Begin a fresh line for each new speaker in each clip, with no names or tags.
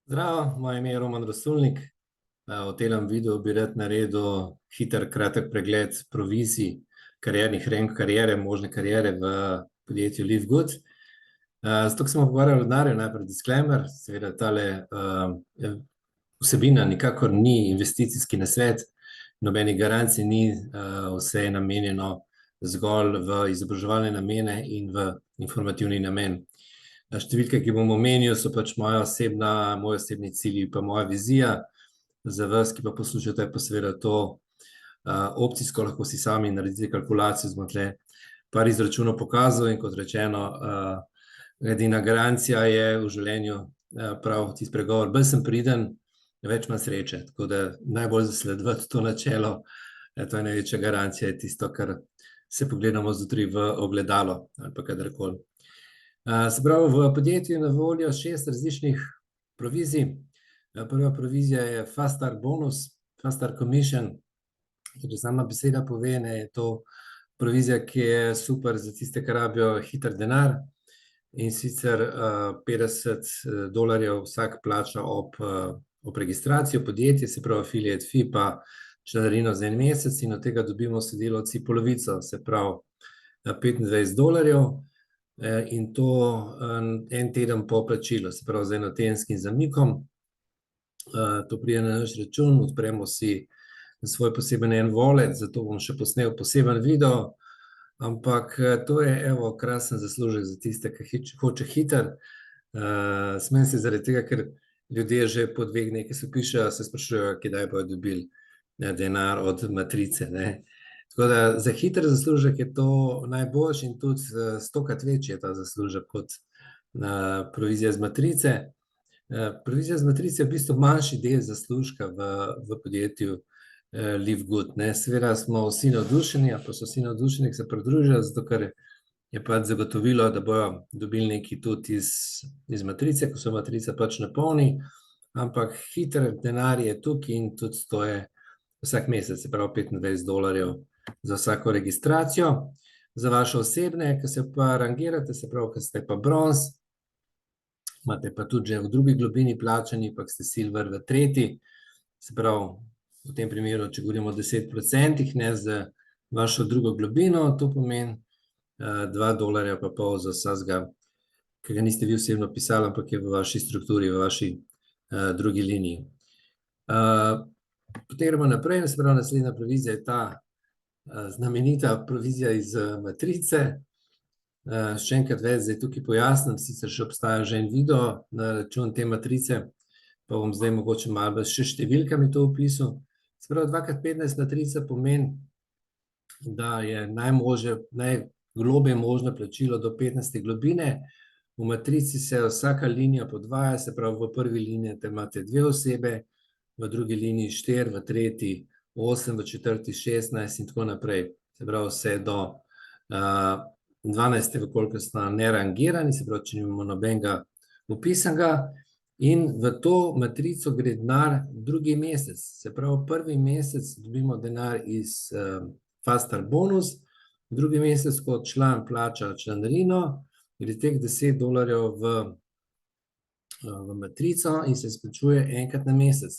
Zdravo, moje ime je Roman Rasulnik. V tem videu bi rad naredil hiter, kratek pregled provizij, kariernih renk kariere, možne kariere v podjetju LiveGood. Zato, ko smo pogovarjali o denarju, najprej disclaimer, seveda tale vsebina nikakor ni investicijski nasvet, nobenih garancij ni, vse je namenjeno zgolj v izobraževalne namene in v informativni namen. Številke, ki bom omenil, so pač moj osebni cilji pa moja vizija. Za vas, ki pa poslušate, pa seveda to opcijsko, lahko si sami naredite kalkulacijo, bom tle par izračunov pokazal in kot rečeno, edina garancija je v življenju prav tisti pregovor, bolj sem priden, več imam sreče. Tako da najbolj zasledovati to načelo, to je največja garancija, je tisto, kar se pogledamo zjutraj v ogledalo ali pa kadarkoli. Se pravi, v podjetju je na voljo 6 različnih provizij. Prva provizija je Fast Start bonus, Fast Start commission. Tudi sama beseda pove, je to provizija, ki je super za tiste, ki rabijo hiter denar, in sicer $50 vsak plača ob registraciji v podjetje, se pravi affiliate fee pa članarino za en mesec, in od tega dobimo sodelavci polovico, se pravi $25. In to en teden po plačilu, se pravi z enotedenskim zamikom. To pride na naš račun, odpremo si svoj poseben wallet, zato bom še posnel poseben video, ampak to je krasen zaslužek za tiste, ki hoče hiter. Smem se zaradi tega, ker ljudje že po 2 dneh, ki se vpišejo, se sprašujejo, kdaj bodo dobili denar od matrice, ne. Tako da za hiter zaslužek je to najboljši in tudi 100-krat večji je ta zaslužek kot provizija z matrice. Provizija z matrice je v bistvu manjši del zaslužka v podjetju LiveGood, ne. Seveda smo vsi navdušeni, ali pa so vsi navdušeni, ki se pridružijo, zato ker je pač zagotovilo, da bojo dobili nekaj tudi iz matrice, ko se matrica pač napolni, ampak hiter denar je tukaj in tudi to je vsak mesec, se pravi $25 za vsako registracijo. Za vaše osebne, ki se pa rangirate, se pravi, ki ste pa bronz, imate pa tudi že v drugi globini plačani, pa ste silver v tretji, se pravi, v tem primeru, če govorimo o 10%, ne, z vašo drugo globino, to pomeni $2,5 za vsega, ki ga niste vi osebno pisali, ampak je v vaši strukturi, v vaši drugi liniji. Potem gremo naprej, se pravi, naslednja provizija je ta znamenita provizija iz matrice. Še enkrat več zdaj tukaj pojasnim, sicer še obstaja že en video na račun te matrice, pa bom zdaj mogoče malo še številkami to opisal. Se pravi, 2x15 matrica pomeni, da je najgloblje možno plačilo do 15. globine. V matrici se vsaka linija podvaja, se pravi, v prvi liniji imate 2 osebe, v drugi liniji 4, v tretji 8, v četrti 16 in tako naprej. Se pravi, vse do 12, koliko sta nerangirani, se pravi, če nimamo nobenega vpisanega. In v to matrico gre denar drugi mesec. Se pravi, prvi mesec dobimo denar iz Fast Start bonus, drugi mesec, ko član plača članarino, gre teh $10 v matrico in se izplačuje enkrat na mesec.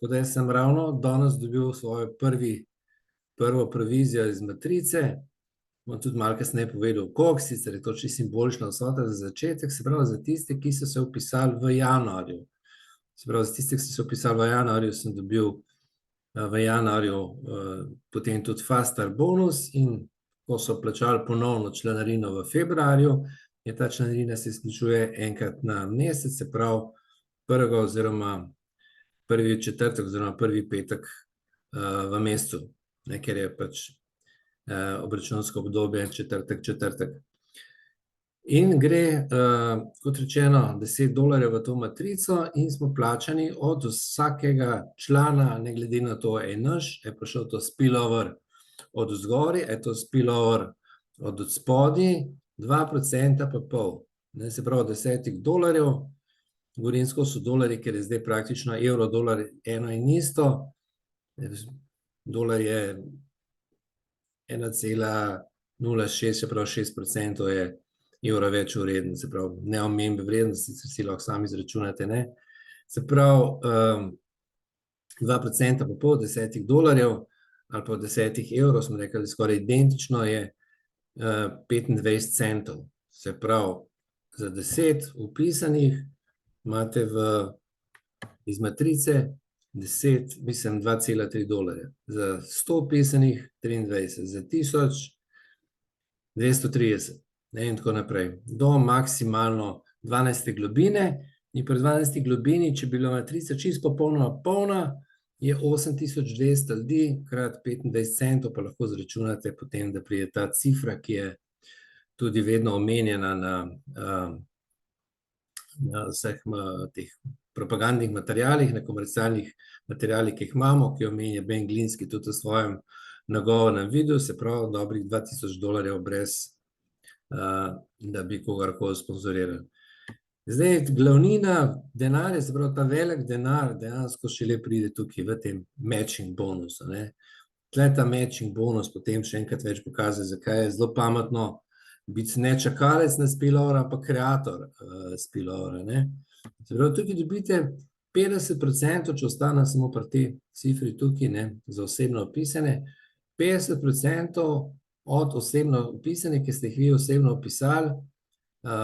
Tako da jaz sem ravno danes dobil svojo prvo provizijo iz matrice, bom tudi malo kasneje povedal, koliko, sicer je to čisto simbolična vsota za začetek, se pravi, za tiste, ki so se vpisali v januarju. Se pravi, za tiste, ki so se vpisali v januarju, sem dobil v januarju potem tudi Fast Start bonus, in ko so plačali ponovno članarino v februarju, je ta članarina se izplačuje enkrat na mesec, se pravi, prvi četrtek oziroma prvi petek v mesecu, ker je pač obračunsko obdobje četrtek. In gre, kot rečeno, $10 v to matrico in smo plačani od vsakega člana, ne glede na to, je naš, je prišel to spillover od zgoraj, je to spillover od spodaj, 2% pa pol. Se pravi, $10, govorinsko so dolarji, ker je zdaj praktično evro, dolar eno in isto. Dolar je 1,06, se pravi 6% je evra več vreden, se pravi neomembe vrednosti, si lahko sami izračunate, ne. Se pravi, 2% pa pol $10 ali pa €10, smo rekli, skoraj identično je 25 centov. Se pravi, za 10 vpisanih imate iz matrice 10, mislim, $2,3. Za 100 vpisanih 23, za 1000 230, in tako naprej. Do maksimalno 12 globine. In pri 12 globini, če bi bila matrica čisto popolnoma polna, je 8200 ljudi krat 25 centov, pa lahko zračunate potem, da pride ta cifra, ki je tudi vedno omenjena na vseh teh propagandnih materialih, na komercialnih materialih, ki jih imamo, ki omenja Ben Glinski tudi v svojem nagovornem videu, se pravi dobrih $2000 brez, da bi kogarkoli sponzorirali. Zdaj, glavnina denarja, se pravi ta velik denar, dejansko šele pride tukaj v tem matching bonusu. Tle ta matching bonus potem še enkrat več pokaže, zakaj je zelo pametno biti ne čakalec na spillover, ampak kreator spillovera. Se pravi, tukaj dobite 50%, če ostane samo pri tej cifri tukaj, za osebno opisane, 50% od osebno opisane, ki ste jih vi osebno opisali,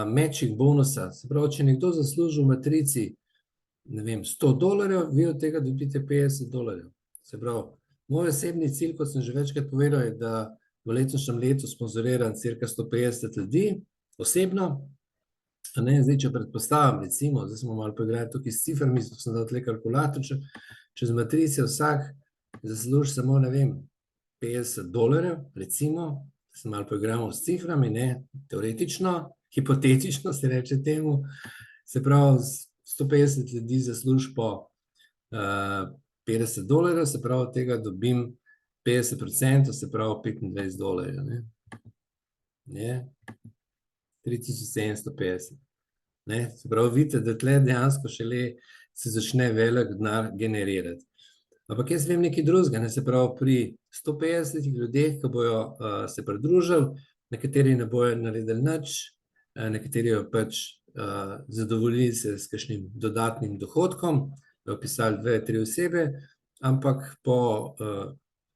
matching bonusa. Se pravi, če nekdo zasluži v matrici, ne vem, $100, vi od tega dobite $50. Se pravi, moj osebni cilj, kot sem že večkrat povedal, je, da v letošnjem letu sponzoriram cirka 150 ljudi, osebno. Zdaj, če predpostavim, recimo, zdaj smo malo poigrali tukaj s ciframi, sem dal tle kalkulator, čez matrice vsak zasluži samo, ne vem, $50, recimo, sem malo poigral s ciframi, teoretično, hipotetično se reče temu, se pravi, 150 ljudi zasluži po $50, se pravi, od tega dobim 50%, se pravi $25. $3750. Se pravi, vidite, da tle dejansko šele se začne velik denar generirati. Ampak jaz vem nekaj drugega, se pravi, pri 150 ljudeh, ki bojo se pridružili, nekateri ne bojo naredili nič, nekateri jo pač zadovoljili se s kakšnim dodatnim dohodkom, opisali 2-3 osebe, ampak po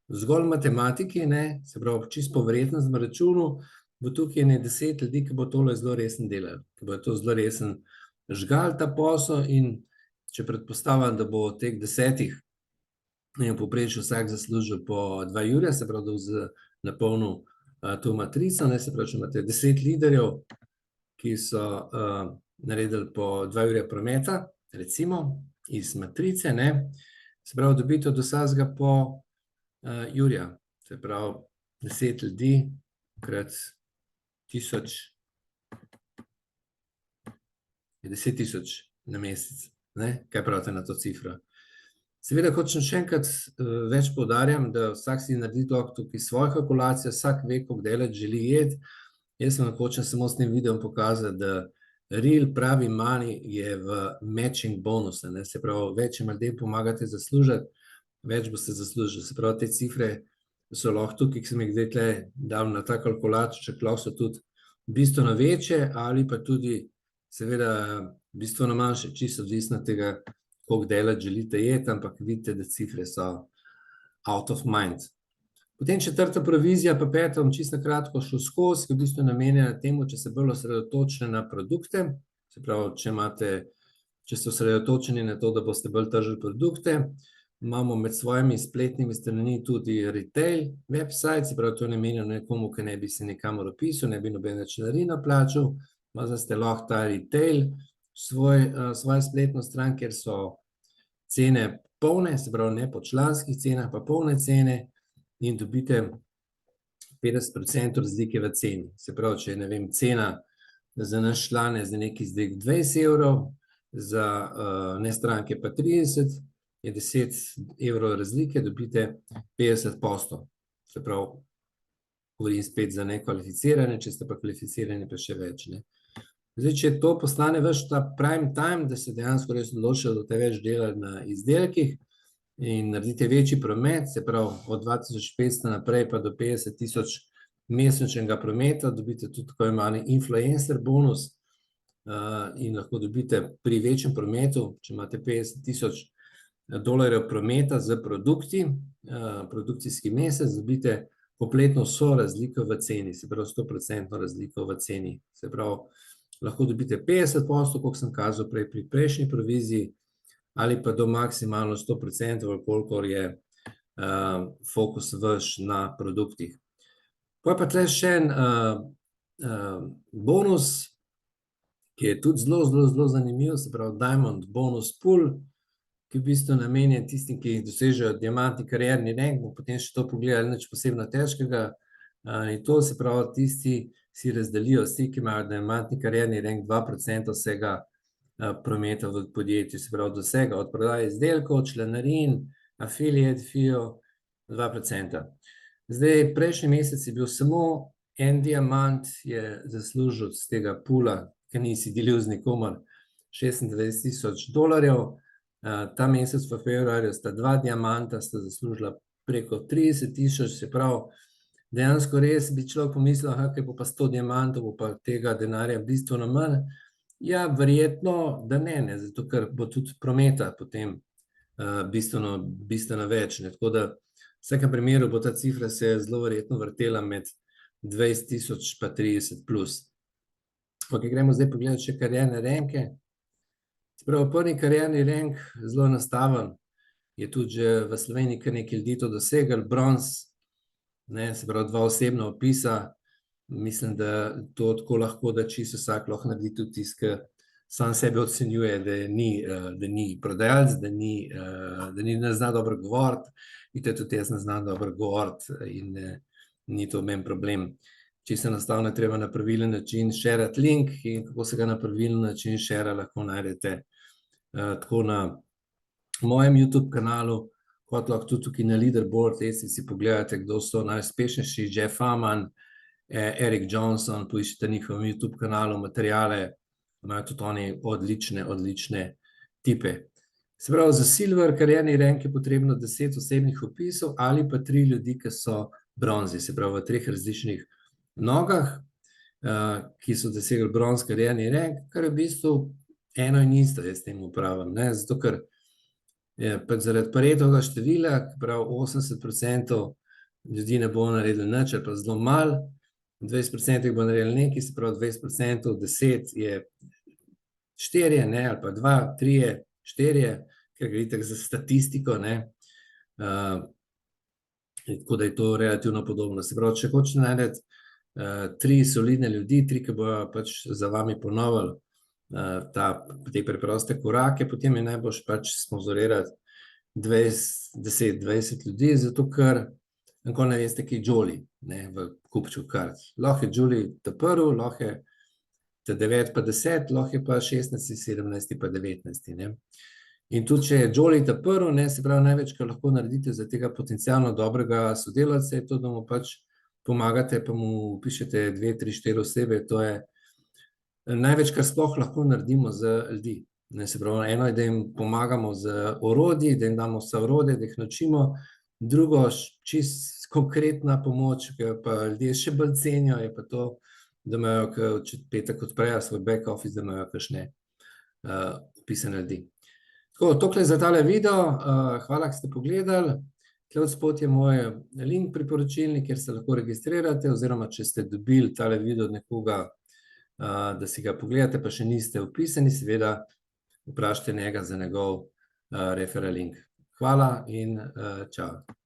zgolj matematiki, se pravi, čisto po verjetnostnem računu, bo tukaj 10 ljudi, ki bo tole zelo resen delali, ki bo to zelo resen žgal ta posel, in če predpostavljam, da bo od teh 10 v povprečju vsak zaslužil po 2 jurja, se pravi, da bo napolnil to matrico, se pravi, če imate 10 liderjev, ki so naredili po 2 jurja prometa, recimo, iz matrice, se pravi, dobite od vsakega po jurja, se pravi, 10 ljudi krat 1000, je 10 000 na mesec, kaj pravite na to cifro? Seveda, hočem še enkrat več poudarjam, da vsak si naredi tukaj svojo kalkulacijo, vsak ve, koliko daleč želi iti. Jaz vam hočem samo s tem videom pokazati, da real pravi money je v matching bonuse, se pravi, več ljudem pomagate zaslužiti, več boste zaslužili. Se pravi, te cifre so lahko tukaj, ki sem jih zdaj tle dal na ta kalkulatorček, lahko so tudi bistveno večje ali pa tudi seveda bistveno manjše, čisto odvisno od tega, koliko daleč želite iti, ampak vidite, da cifre so out of mind. Potem 4. provizija, pa 5. bom čisto na kratko šel skozi, ki je v bistvu namenjena temu, če se bolj osredotočili na produkte, se pravi, če ste osredotočeni na to, da boste bolj tržili produkte, imamo med svojimi spletnimi stranmi tudi retail website, se pravi, to je namenjeno nekomu, ki ne bi se nikamor opisal, ne bi nobene članarine plačal, zdaj ste lahko ta retail svojo spletno stran, kjer so cene polne, se pravi, ne po članskih cenah, pa polne cene, in dobite 50% razlike v ceni. Se pravi, če je, ne vem, cena za naš član je za neki zdaj €20, za nestranke pa 30, je €10 razlike, dobite 50%. Se pravi, govorim spet za nekvalificirane, če ste pa kvalificirani, pa še več. Zdaj, če to postane vaš ta prime time, da se dejansko res odločijo, da boste več delali na izdelkih in naredite večji promet, se pravi, od 2500 naprej pa do 50 000 mesečnega prometa, dobite tudi tako imenovani influencer bonus. in lahko dobite pri večjem prometu, če imate 50 000 dolarjev prometa z produkti, produkcijski mesec, dobite kompletno vso razliko v ceni, se pravi 100% razliko v ceni. Se pravi, lahko dobite 50%, koliko sem kazal prej pri prejšnji proviziji, ali pa do maksimalno 100%, kolikor je fokus vaš na produktih. Pa je pa tle še en bonus, ki je tudi zelo zanimiv, se pravi Diamond Bonus Pool, ki v bistvu namenjen tistim, ki dosežejo diamantni karierni rank, bomo potem še to pogledali, nič posebno težkega. In to se pravi, tisti si razdelijo, vsi, ki imajo diamantni karierni rank 2% vsega prometa v podjetju, se pravi do vsega, od prodaje izdelkov, članarin, affiliate fee 2%. Zdaj, prejšnji mesec je bil samo en diamant, je zaslužil z tega poola, ki nisi delil z nikomer, $26 000. Ta mesec v februarju sta 2 diamanta, sta zaslužila preko 30 000, se pravi, dejansko res bi človek pomislil, kaj bo pa 100 diamantov, bo pa tega denarja bistveno manj. Ja, verjetno, da ne, zato ker bo tudi prometa potem bistveno več. Tako da v vsakem primeru bo ta cifra se zelo verjetno vrtela med 20 000 pa 30 plus. Ok, gremo zdaj pogledati še karierne ranke. Sprav, prvi karierni rank, zelo enostaven, je tudi že v Sloveniji kar nekaj ljudi to dosegli, bronz, se pravi 2 osebna opisa, mislim, da to tako lahko, da čisto vsak lahko naredi tudi tisti, ki sam sebe ocenjuje, da ni prodajalec, da ne zna dobro govoriti, in tudi jaz ne znam dobro govoriti in ni to meni problem. Čisto enostavno je treba na pravilen način šerati link in kako se ga na pravilen način šera, lahko najdete tako na mojem YouTube kanalu, kot lahko tudi tukaj na leaderboard lestvici pogledate, kdo so najuspešnejši, Jeff Aman, Eric Johnson, poiščite njihovem YouTube kanalu materijale, imajo tudi oni odlične tipe. Se pravi, za silver karierni rank je potrebno 10 osebnih opisov ali pa 3 ljudi, ki so bronzi, se pravi v 3 različnih nogah, ki so dosegli bronz karierni rank, kar je v bistvu eno in isto, jaz temu pravim, zato ker zaradi Paretovega števila, prav 80% ljudi ne bo naredili nič, ali pa zelo malo, 20% jih bo naredili nekaj, se pravi 20%, 10 je 4, ali pa 2, 3, 4, ker gre itak za statistiko, tako da je to relativno podobno. Se pravi, če hočete narediti 3 solidne ljudi, 3, ki bojo pač za vami ponovili te preproste korake, potem je najboljše pač sponzorirati 10-20 ljudi, zato ker nikoli ne veste, ki je Joli v kupčku kart. Lahko je Joli ta1, lahko je ta9 pa 10, lahko je pa 16, 17 pa 19. In tudi, če je Joli ta1, se pravi, največ, kar lahko naredite za tega potencialno dobrega sodelavca, je to, da mu pač pomagate, pa mu pišete 2, 3, 4 osebe, to je največ, kar sploh lahko naredimo za ljudi. Se pravi, eno je, da jim pomagamo z orodji, da jim damo vse orodje, da jih naučimo, drugo, čist konkretna pomoč, ki pa ljudje še bolj cenijo, je pa to, da imajo, če petek odprejo svoj back office, da imajo kakšne opisane ljudi. Tako, tokle za tale video, hvala, ki ste pogledali. Tukaj odspod je moj link priporočilni, kjer se lahko registrirate, oziroma če ste dobili tale video od nekoga, da si ga pogledate, pa še niste vpisani, seveda vprašajte njega za njegov referral link. Hvala in čau.